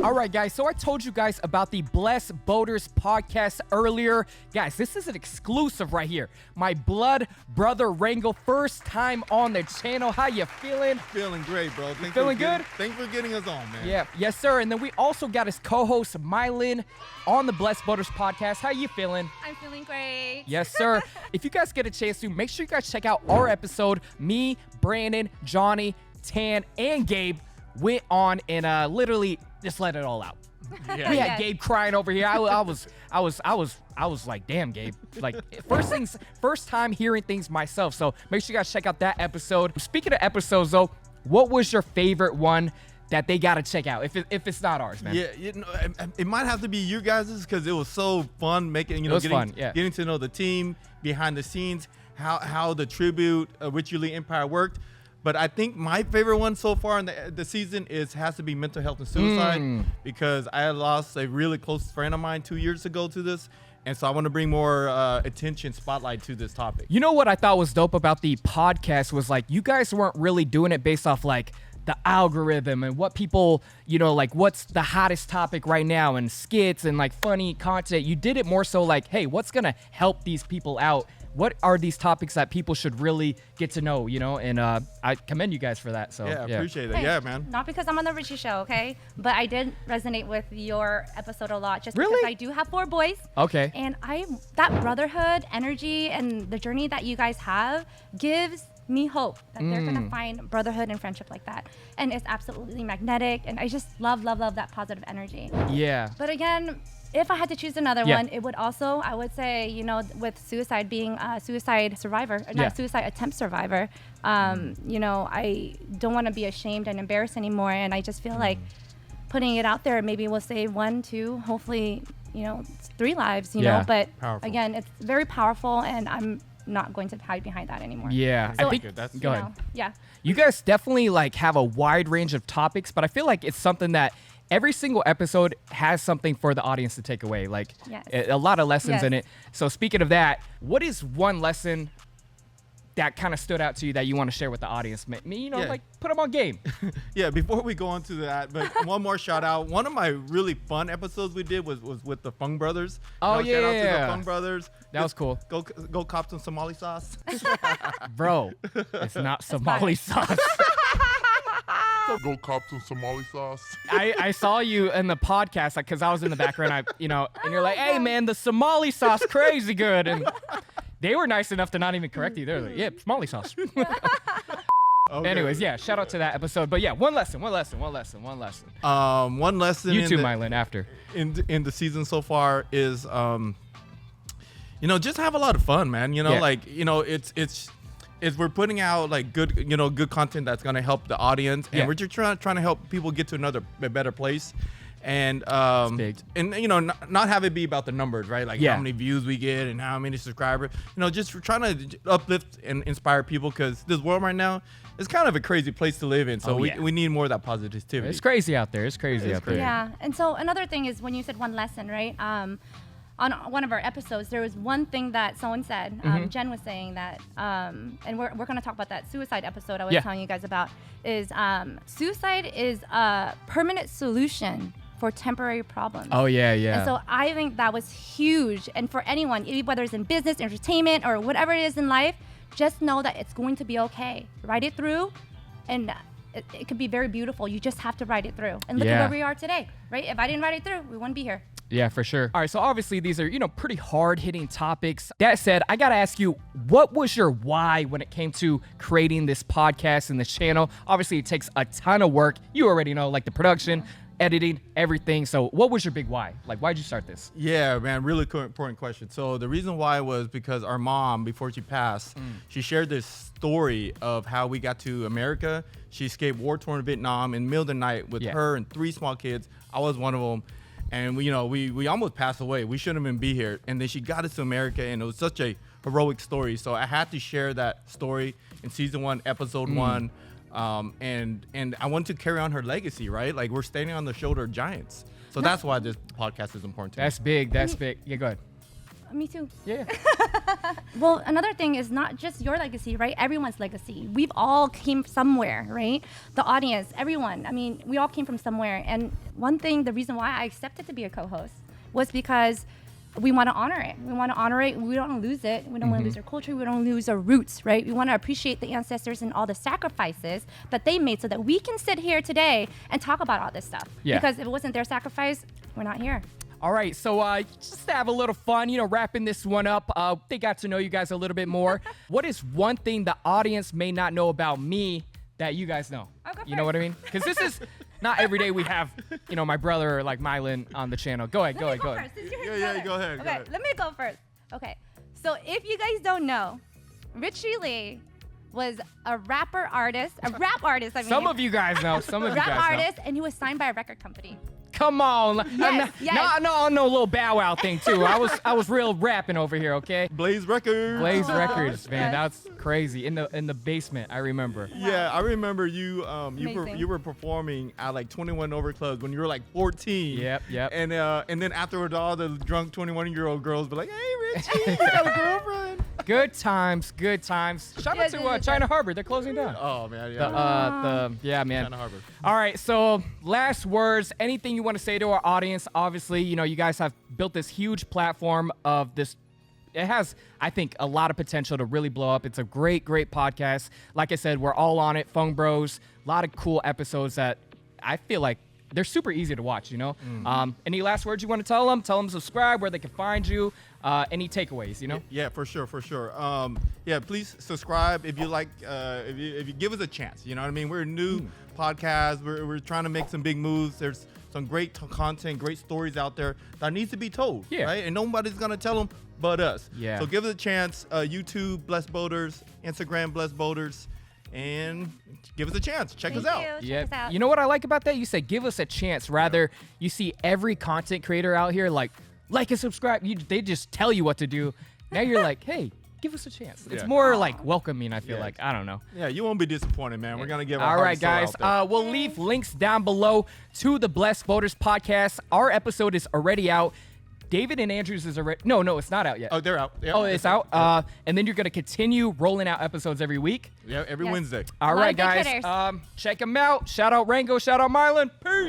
All right, guys, so I told you guys about the Blessed Boaters podcast earlier. Guys, this is an exclusive right here. My blood brother Rango, first time on the channel. How you feeling? Feeling great, bro. Feeling good? Thanks for getting us on, man. Yeah, yes, sir. And then we also got his co-host, Mylin, on the Blessed Boaters podcast. How you feeling? I'm feeling great. Yes, sir. If you guys get a chance to, make sure you guys check out our episode. Me, Brandon, Johnny, Tan, and Gabe went on and literally just let it all out. Yeah. We had Gabe crying over here. I was like, damn, Gabe. Like, first time hearing things myself. So make sure you guys check out that episode. Speaking of episodes, though, what was your favorite one that they gotta check out? If it's not ours, man. Yeah, it might have to be you guys' because it was so fun making, getting to know the team behind the scenes, how the tribute Richie Le Empire worked. But I think my favorite one so far in the season has to be mental health and suicide because I had lost a really close friend of mine 2 years ago to this. And so I want to bring more attention, spotlight to this topic. You know what I thought was dope about the podcast was like you guys weren't really doing it based off like the algorithm and what people, like what's the hottest topic right now and skits and like funny content. You did it more so like, hey, what's going to help these people out? What are these topics that people should really get to know, And I commend you guys for that. So yeah, appreciate it. Hey, yeah, man. Not because I'm on the Richie Show, okay? But I did resonate with your episode a lot just Really? because I do have 4 boys. Okay. And that brotherhood energy and the journey that you guys have gives me hope that they're going to find brotherhood and friendship like that. And it's absolutely magnetic. And I just love that positive energy. Yeah. But again, if I had to choose another one, it would also, I would say, with suicide being a suicide survivor, not suicide attempt survivor, I don't want to be ashamed and embarrassed anymore. And I just feel like putting it out there, maybe we'll save 1, 2, hopefully, 3 lives, know. But powerful. Again, it's very powerful and I'm not going to hide behind that anymore. Yeah. So, I think go ahead. Yeah. You guys definitely like have a wide range of topics, but I feel like it's something that every single episode has something for the audience to take away. Like a lot of lessons in it. So speaking of that, what is one lesson that kind of stood out to you that you want to share with the audience? Like put them on game. Yeah, before we go on to that, but one more shout out. One of my really fun episodes we did was with the Fung Brothers. Oh, Shout out to the Fung Brothers. That was cool. Go cop some Somali sauce. Bro, it's not Somali sauce. Go cop some Somali sauce. I saw you in the podcast because I was in the background. And you're like, hey man, the Somali sauce crazy good, and they were nice enough to not even correct you. They're like, yeah, Somali sauce. Okay. Anyways, shout out to that episode. But yeah, one lesson. One lesson. You too, Mylin. After in the season so far is just have a lot of fun, man. It's we're putting out like good content that's gonna help the audience, and we're just trying to help people get to a better place, and not have it be about the numbers, right? Like how many views we get and how many subscribers. Just trying to uplift and inspire people because this world right now is kind of a crazy place to live in. So we need more of that positivity. It's crazy out there. Yeah, and so another thing is when you said one lesson, right? On one of our episodes, there was one thing that someone said. Jen was saying that, and we're going to talk about that suicide episode I was telling you guys about, is suicide is a permanent solution for temporary problems. Oh, yeah. And so I think that was huge. And for anyone, whether it's in business, entertainment, or whatever it is in life, just know that it's going to be okay. Ride it through, and it could be very beautiful. You just have to ride it through. And look at where we are today, right? If I didn't ride it through, we wouldn't be here. Yeah, for sure. All right, so obviously these are, pretty hard-hitting topics. That said, I got to ask you, what was your why when it came to creating this podcast and this channel? Obviously, it takes a ton of work. You already know, like the production, editing, everything. So what was your big why? Like, why'd you start this? Yeah, man, really important question. So the reason why was because our mom, before she passed, she shared this story of how we got to America. She escaped war-torn Vietnam in the middle of the night with her and 3 small kids. I was one of them. And we almost passed away. We shouldn't even be here. And then she got us to America, and it was such a heroic story. So I had to share that story in season 1, episode 1. And I want to carry on her legacy, right? Like we're standing on the shoulder of giants. So that's why this podcast is important to me. That's big. Yeah, go ahead. Me too. Yeah. Well, another thing is not just your legacy, right? Everyone's legacy. We've all came somewhere, right? The audience, everyone. I mean, we all came from somewhere. And one thing, the reason why I accepted to be a co-host was because we want to honor it. We want to honor it. We don't want to lose it. We don't want to lose our culture. We don't lose our roots, right? We want to appreciate the ancestors and all the sacrifices that they made so that we can sit here today and talk about all this stuff. Yeah. Because if it wasn't their sacrifice, we're not here. All right, so just to have a little fun, wrapping this one up, they got to know you guys a little bit more. What is one thing the audience may not know about me that you guys know? I'll go You know what I mean? Because this is not every day we have, my brother like Mylan on the channel. Go ahead. Let me go first. Since you're his brother. Go ahead. Okay, let me go first. Okay, so if you guys don't know, Richie Le was a rap artist. Some of you guys know. Some of you guys know. Rap artist, and he was signed by a record company. Come on. Yes. No little Bow Wow thing too. I was real rapping over here, okay? Blaze Records. Blaze Records, man. That's crazy. In the basement, I remember. Yeah, I remember you Amazing. you were performing at like 21 Over clubs when you were like 14. Yep. And then afterward, all the drunk 21-year-old girls be like, "Hey, Richie, you got a girlfriend?" Good times. Shout out to China Harbor. They're closing down. Oh man, yeah. Yeah, man. China Harbor. All right, so last words. Anything you want to say to our audience? Obviously, you guys have built this huge platform of this. It has, I think, a lot of potential to really blow up. It's a great podcast. Like I said, we're all on it. Phone Bros. A lot of cool episodes that I feel like they're super easy to watch, Any last words you want to tell them? Tell them to subscribe, where they can find you. Any takeaways, Yeah, for sure. Yeah, please subscribe if you like. If you give us a chance, you know what I mean. We're a new podcast. We're trying to make some big moves. There's some great content, great stories out there that needs to be told. Yeah. Right, and nobody's gonna tell them but us. Yeah. So give us a chance. YouTube, Blessed Boaters, Instagram, Blessed Boaters, and give us a chance. Check us out. Check us out. You know what I like about that? You say give us a chance. Rather, you see every content creator out here like and subscribe. They just tell you what to do. Now you're like, hey, give us a chance. It's more like welcoming, I feel like. I don't know. Yeah, you won't be disappointed, man. We're gonna give all right, guys. We'll leave links down below to the Blessed Voters podcast. Our episode is already out. David and Andrews is already. No, it's not out yet. Oh, they're out. Yeah. Oh, it's out. And then you're gonna continue rolling out episodes every week. Yeah, every Wednesday. All right, Lot of good guys. critters. Check them out. Shout out Rango. Shout out Mylan. Peace.